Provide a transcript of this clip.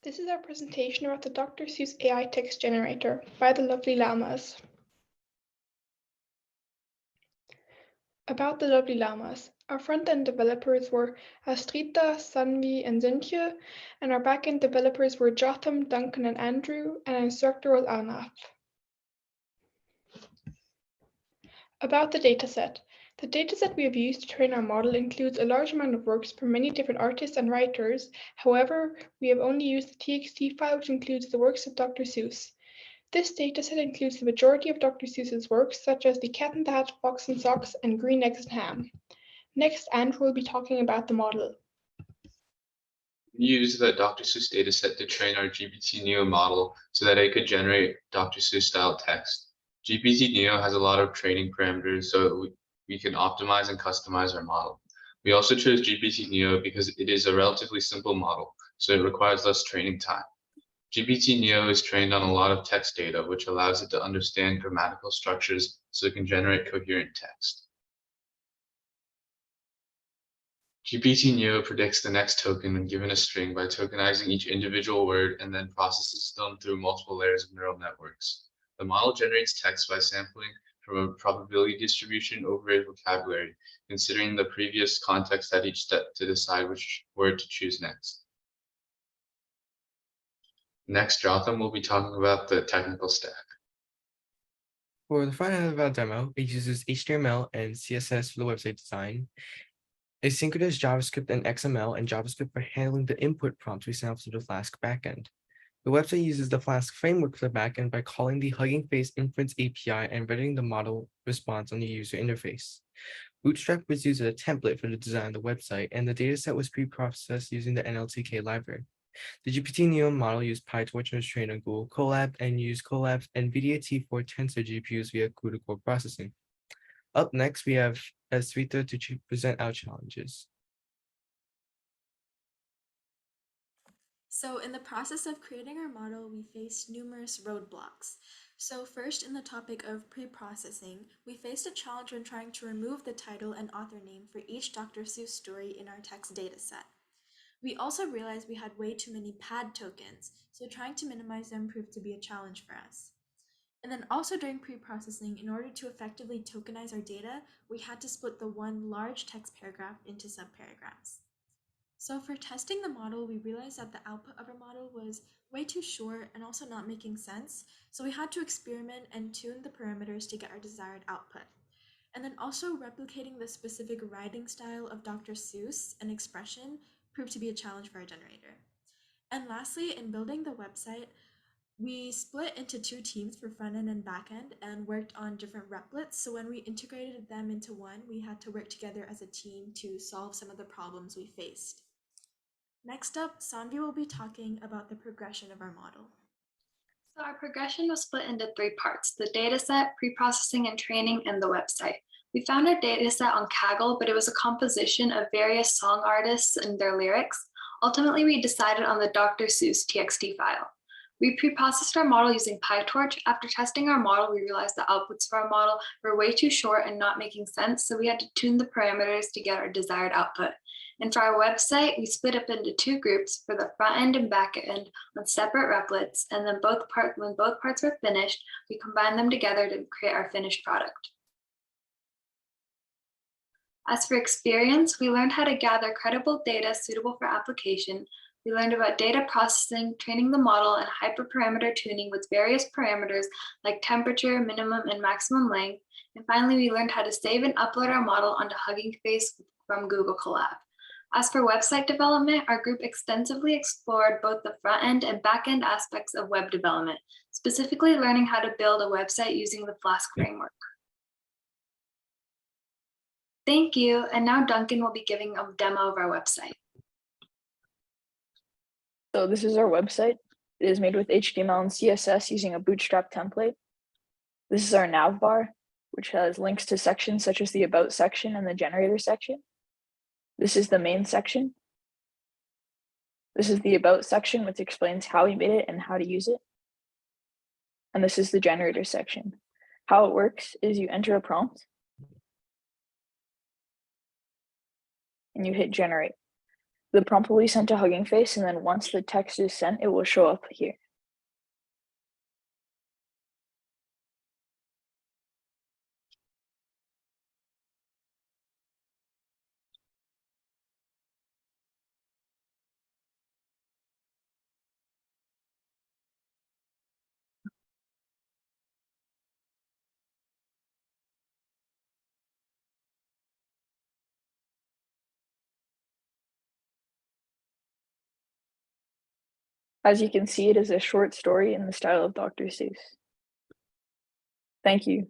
This is our presentation about the Dr.Seuss AI Text Generator by the lovely Llamas. About the lovely Llamas. Our front-end developers were Asritha, Sanvi, and Suntje, and our back-end developers were Jotham, Duncan, and Andrew, and our instructor was Arnav. About the dataset. The dataset we have used to train our model includes a large amount of works from many different artists and writers. However, we have only used the TXT file, which includes the works of Dr. Seuss. This dataset includes the majority of Dr. Seuss's works, such as The Cat in the Hat, Fox and Socks, and Green Eggs and Ham. Next, Andrew will be talking about the model. We used the Dr. Seuss dataset to train our GPT-Neo model so that it could generate Dr. Seuss style text. GPT-Neo has a lot of training parameters, so we can optimize and customize our model. We also chose GPT-Neo because it is a relatively simple model, so it requires less training time. GPT-Neo is trained on a lot of text data, which allows it to understand grammatical structures so it can generate coherent text. GPT-Neo predicts the next token when given a string by tokenizing each individual word and then processes them through multiple layers of neural networks. The model generates text by sampling from a probability distribution over a vocabulary, considering the previous context at each step to decide which word to choose next. Next, Jotham will be talking about the technical stack. For the front end of our demo, it uses HTML and CSS for the website design, asynchronous JavaScript and XML and JavaScript for handling the input prompts we send out to the Flask backend. The website uses the Flask framework for the backend by calling the Hugging Face Inference API and rendering the model response on the user interface. Bootstrap was used as a template for the design of the website, and the dataset was pre-processed using the NLTK library. The GPT-Neo model used PyTorch and was trained on Google Colab and used Colab's NVIDIA T4 Tensor GPUs via CUDA core processing. Up next, we have Asritha to present our challenges. So in the process of creating our model, we faced numerous roadblocks. So first, in the topic of pre-processing, we faced a challenge when trying to remove the title and author name for each Dr. Seuss story in our text dataset. We also realized we had way too many pad tokens, so trying to minimize them proved to be a challenge for us. And then also during pre-processing, in order to effectively tokenize our data, we had to split the one large text paragraph into subparagraphs. So for testing the model, we realized that the output of our model was way too short and also not making sense, so we had to experiment and tune the parameters to get our desired output. And then also replicating the specific writing style of Dr. Seuss and expression proved to be a challenge for our generator. And lastly, in building the website, we split into two teams for front end and back end and worked on different replets. So when we integrated them into one, we had to work together as a team to solve some of the problems we faced. Next up, Sanvi will be talking about the progression of our model. So our progression was split into three parts: the dataset, pre-processing and training, and the website. We found our dataset on Kaggle, but it was a composition of various song artists and their lyrics. Ultimately, we decided on the Dr. Seuss TXT file. We pre-processed our model using PyTorch. After testing our model, we realized the outputs for our model were way too short and not making sense, so we had to tune the parameters to get our desired output. And for our website, we split up into two groups for the front end and back end on separate replets, and then when both parts were finished, we combined them together to create our finished product. As for experience, we learned how to gather credible data suitable for application. We learned about data processing, training the model, and hyperparameter tuning with various parameters like temperature, minimum, and maximum length. And finally, we learned how to save and upload our model onto Hugging Face from Google Colab. As for website development, our group extensively explored both the front end and back end aspects of web development, specifically learning how to build a website using the Flask framework. Thank you, and now Duncan will be giving a demo of our website. So this is our website. It is made with HTML and CSS using a Bootstrap template. This is our nav bar, which has links to sections such as the About section and the Generator section. This is the main section. This is the About section, which explains how we made it and how to use it. And this is the Generator section. How it works is you enter a prompt and you hit generate. The prompt will be sent to Hugging Face, and then once the text is sent, it will show up here. As you can see, it is a short story in the style of Dr. Seuss. Thank you.